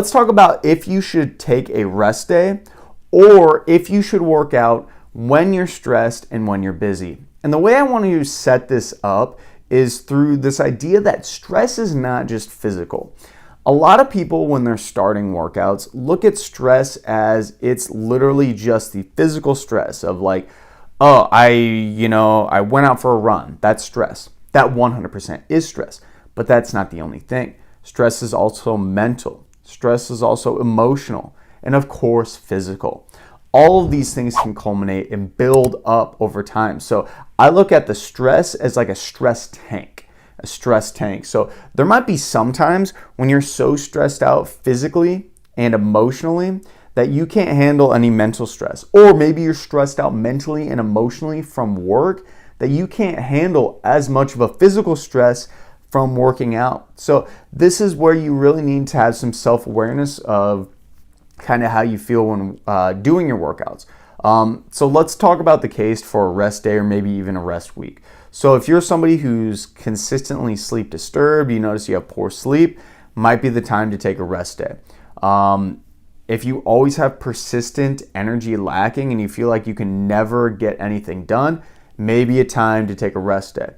let's talk about if you should take a rest day or if you should work out when you're stressed and when you're busy. And the way I want to set this up is through this idea that stress is not just physical. A lot of people, when they're starting workouts, look at stress as it's literally just the physical stress of like, oh, I went out for a run. That's stress. That 100% is stress. But that's not the only thing. Stress is also mental. Stress is also emotional. And of course, physical. All of these things can culminate and build up over time. So I look at the stress as like a stress tank. A stress tank. So there might be some times when you're so stressed out physically and emotionally that you can't handle any mental stress. Or maybe you're stressed out mentally and emotionally from work that you can't handle as much of a physical stress from working out. So this is where you really need to have some self-awareness of kind of how you feel when doing your workouts. So let's talk about the case for a rest day or maybe even a rest week. So if you're somebody who's consistently sleep disturbed, you notice you have poor sleep, might be the time to take a rest day. If you always have persistent energy lacking and you feel like you can never get anything done, maybe a time to take a rest day.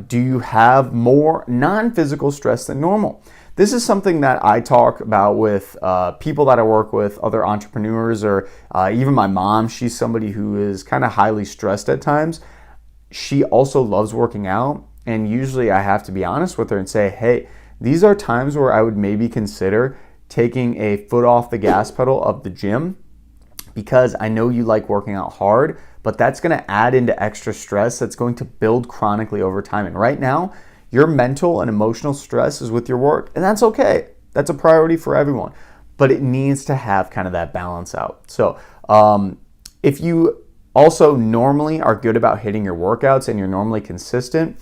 Do you have more non-physical stress than normal? This is something that I talk about with people that I work with, other entrepreneurs, or even my mom. She's somebody who is kind of highly stressed at times. She also loves working out, and usually I have to be honest with her and say, hey, these are times where I would maybe consider taking a foot off the gas pedal of the gym because I know you like working out hard, but that's going to add into extra stress that's going to build chronically over time. And right now, your mental and emotional stress is with your work, and that's okay. That's a priority for everyone, but it needs to have kind of that balance out. So if you also normally are good about hitting your workouts and you're normally consistent,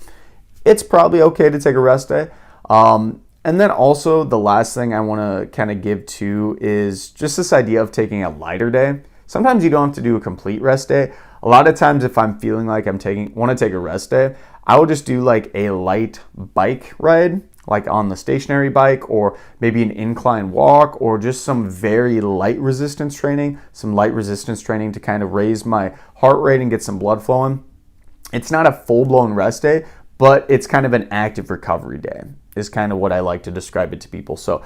it's probably okay to take a rest day. And then also the last thing I want to kind of give to is just this idea of taking a lighter day. Sometimes you don't have to do a complete rest day. A lot of times if I'm feeling like want to take a rest day, I will just do like a light bike ride, like on the stationary bike, or maybe an incline walk, or just some very light resistance training, to kind of raise my heart rate and get some blood flowing. It's not a full-blown rest day, but it's kind of an active recovery day is kind of what I like to describe it to people. So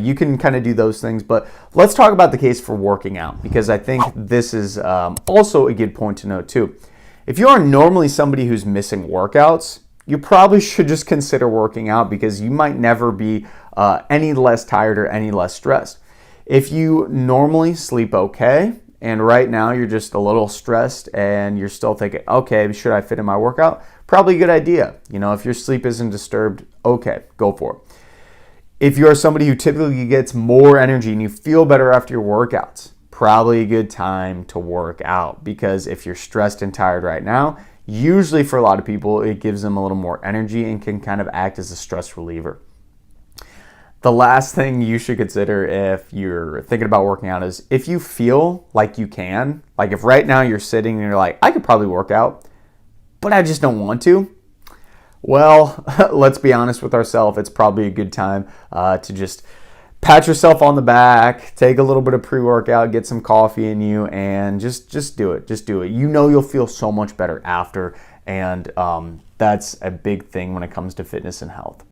you can kind of do those things, but let's talk about the case for working out, because I think this is also a good point to note too. If you are normally somebody who's missing workouts, you probably should just consider working out because you might never be any less tired or any less stressed. If you normally sleep okay, and right now you're just a little stressed and you're still thinking, okay, should I fit in my workout? Probably a good idea. You know, if your sleep isn't disturbed, okay, go for it. If you're somebody who typically gets more energy and you feel better after your workouts, probably a good time to work out, because if you're stressed and tired right now, usually for a lot of people, it gives them a little more energy and can kind of act as a stress reliever. The last thing you should consider if you're thinking about working out is if you feel like you can, like if right now you're sitting and you're like, I could probably work out, but I just don't want to. Well, let's be honest with ourselves. It's probably a good time to just pat yourself on the back, take a little bit of pre-workout, get some coffee in you, and just do it. Just do it. You know you'll feel so much better after, and that's a big thing when it comes to fitness and health.